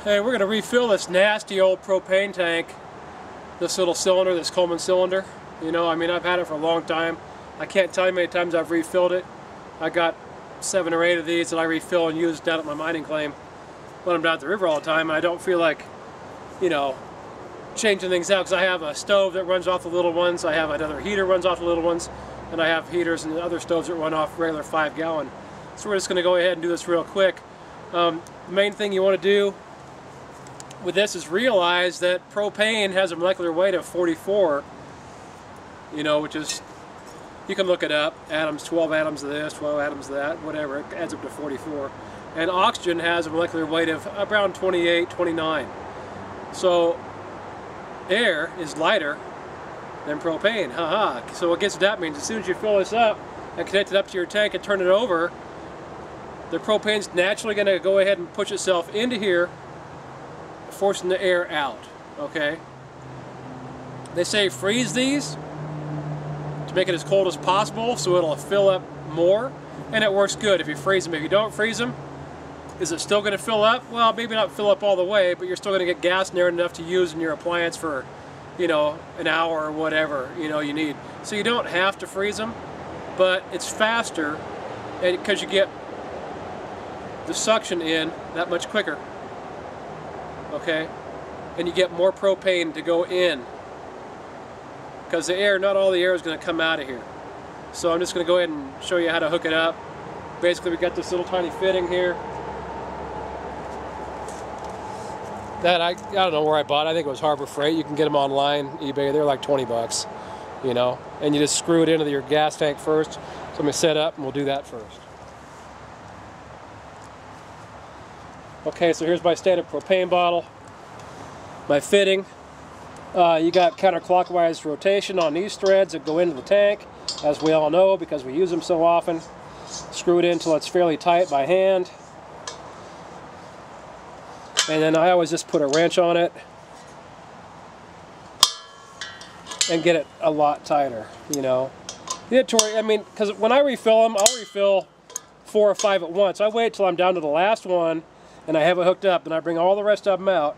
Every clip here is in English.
Hey, we're going to refill this nasty old propane tank, this little cylinder, this Coleman cylinder. You know, I mean, I've had it for a long time. I can't tell you how many times I've refilled it. I got 7 or 8 of these that I refill and use down at my mining claim when I'm down at the river all the time, and I don't feel like, you know, changing things out, because I have a stove that runs off the little ones, I have another heater runs off the little ones, and I have heaters and other stoves that run off regular 5-gallon. So we're just going to go ahead and do this real quick. The main thing you want to do with this is realize that propane has a molecular weight of 44, you know, which is, you can look it up, atoms, 12 atoms of this, 12 atoms of that, whatever, it adds up to 44. And oxygen has a molecular weight of around 28, 29. So air is lighter than propane, haha. So what gets that means, as soon as you fill this up and connect it up to your tank and turn it over, the propane's naturally going to go ahead and push itself into here, forcing the air out, okay? They say freeze these to make it as cold as possible so it'll fill up more, and it works good if you freeze them. If you don't freeze them, is it still going to fill up? Well, maybe not fill up all the way, but you're still going to get gas in there enough to use in your appliance for, you know, an hour or whatever, you know, you need. So you don't have to freeze them, but it's faster, and because you get the suction in that much quicker. Okay, and you get more propane to go in, because the air, not all the air is going to come out of here. So I'm just going to go ahead and show you how to hook it up. Basically, we got this little tiny fitting here that I don't know where I bought. I think it was Harbor Freight. You can get them online, eBay. They're like 20 bucks, you know. And you just screw it into your gas tank first. So I'm going to set up, and we'll do that first. Okay, so here's my standard propane bottle, my fitting. You got counterclockwise rotation on these threads that go into the tank, as we all know because we use them so often. Screw it in until it's fairly tight by hand. And then I always just put a wrench on it and get it a lot tighter, you know. I mean, because when I refill them, I'll refill 4 or 5 at once. I wait till I'm down to the last one and I have it hooked up, and I bring all the rest of them out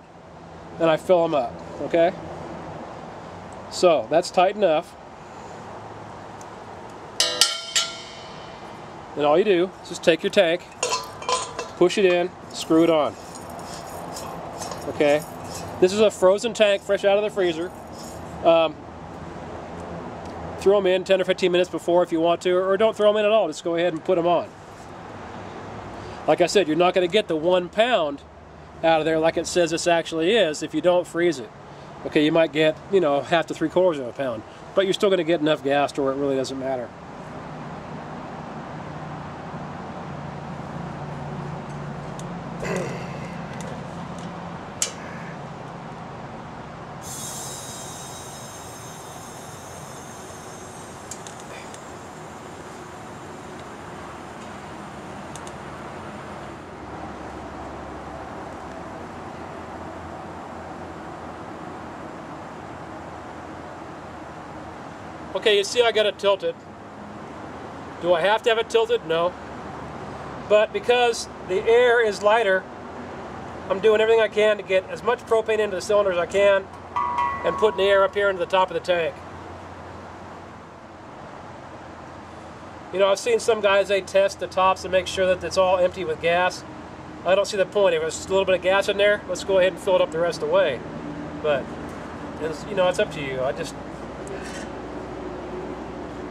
and I fill them up, okay? So that's tight enough. And all you do is just take your tank, push it in, screw it on. Okay? This is a frozen tank fresh out of the freezer. Throw them in 10 or 15 minutes before if you want to, or don't throw them in at all, just go ahead and put them on. Like I said, you're not going to get the 1 pound out of there like it says this actually is if you don't freeze it. Okay, you might get, you know, half to 3/4 of a pound, but you're still going to get enough gas to where it really doesn't matter. Okay, you see I got it tilted. Do I have to have it tilted? No. But because the air is lighter, I'm doing everything I can to get as much propane into the cylinder as I can and putting the air up here into the top of the tank. You know, I've seen some guys, they test the tops to make sure that it's all empty with gas. I don't see the point. If there's a little bit of gas in there, let's go ahead and fill it up the rest of the way. But, you know, it's up to you. I just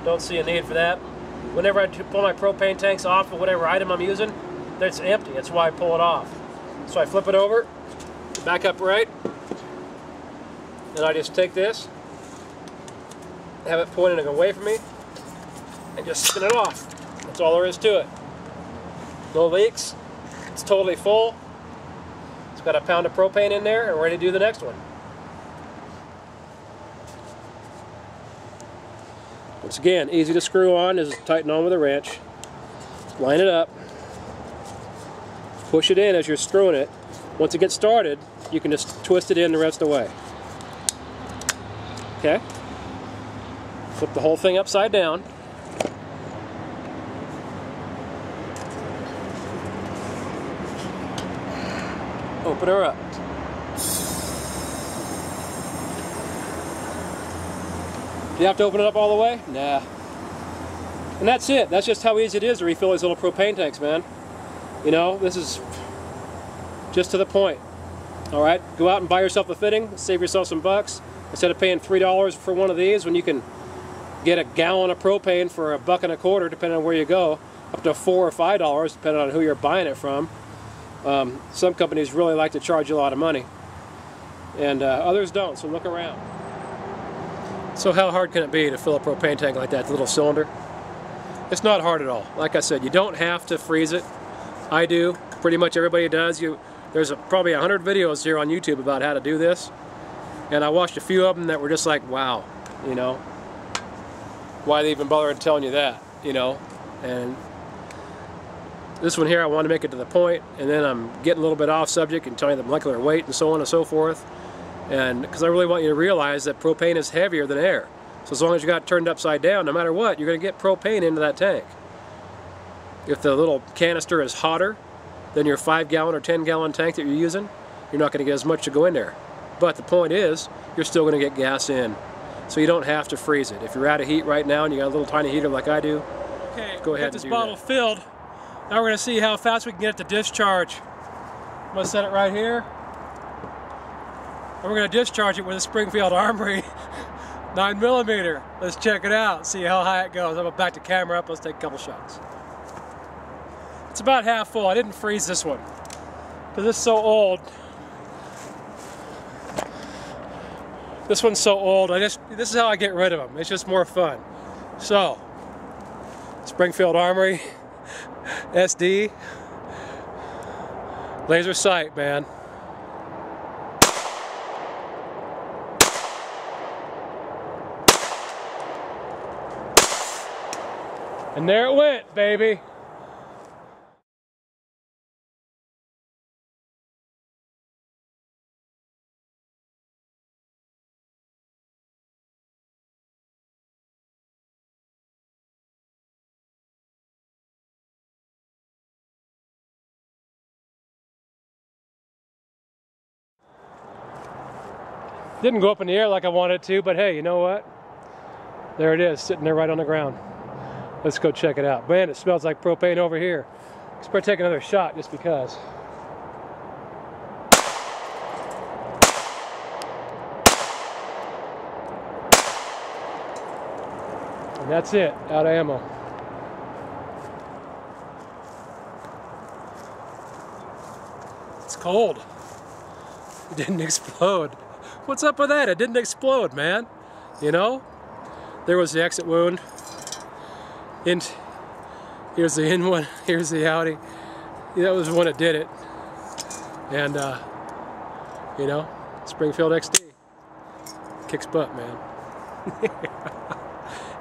don't see a need for that. Whenever I pull my propane tanks off of whatever item I'm using, it's empty. That's why I pull it off. So I flip it over, back up right, and I just take this, have it pointing away from me, and just spin it off. That's all there is to it. No leaks. It's totally full. It's got a pound of propane in there and ready to do the next one. Once again, easy to screw on, is tighten on with a wrench. Line it up. Push it in as you're screwing it. Once it gets started, you can just twist it in the rest of the way. Okay? Flip the whole thing upside down. Open her up. Do you have to open it up all the way? Nah. And that's it. That's just how easy it is to refill these little propane tanks, man. You know, this is just to the point. Alright, go out and buy yourself a fitting, save yourself some bucks. Instead of paying $3 for one of these, when you can get a gallon of propane for $1.25, depending on where you go, up to $4 or $5, depending on who you're buying it from. Some companies really like to charge you a lot of money, and others don't, so look around. So how hard can it be to fill a propane tank like that, the little cylinder? It's not hard at all. Like I said, you don't have to freeze it. I do. Pretty much everybody does. There's probably 100 videos here on YouTube about how to do this, and I watched a few of them that were just like, wow, you know, why they even bother telling you that, you know. And this one here, I want to make it to the point, and then I'm getting a little bit off subject and telling you the molecular weight and so on and so forth, and because I really want you to realize that propane is heavier than air. So as long as you got it turned upside down, no matter what, you're going to get propane into that tank. If the little canister is hotter than your 5-gallon or 10-gallon tank that you're using, you're not going to get as much to go in there. But the point is, you're still going to get gas in. So you don't have to freeze it. If you're out of heat right now and you got a little tiny heater like I do, okay, go ahead and do that. Get this bottle filled. Now we're going to see how fast we can get it to discharge. I'm going to set it right here. And we're going to discharge it with a Springfield Armory 9mm. Let's check it out, see how high it goes. I'm going to back the camera up, let's take a couple shots. It's about half full. I didn't freeze this one because it's so old. This one's so old, this is how I get rid of them. It's just more fun. So, Springfield Armory SD laser sight, man. And there it went, baby. Didn't go up in the air like I wanted it to, but hey, you know what? There it is, sitting there right on the ground. Let's go check it out. Man, it smells like propane over here. Let's better take another shot just because. And that's it, out of ammo. It's cold. It didn't explode. What's up with that? It didn't explode, man. You know? There was the exit wound. And here's the in one, here's the outie. That was when it did it. And, you know, Springfield XD. Kicks butt, man.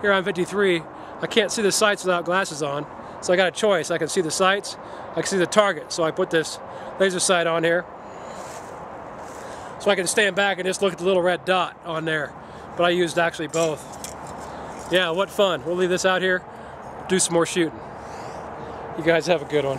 Here on 53, I can't see the sights without glasses on. So I got a choice. I can see the sights, I can see the target. So I put this laser sight on here. So I can stand back and just look at the little red dot on there. But I used actually both. Yeah, what fun. We'll leave this out here, do some more shooting. You guys have a good one.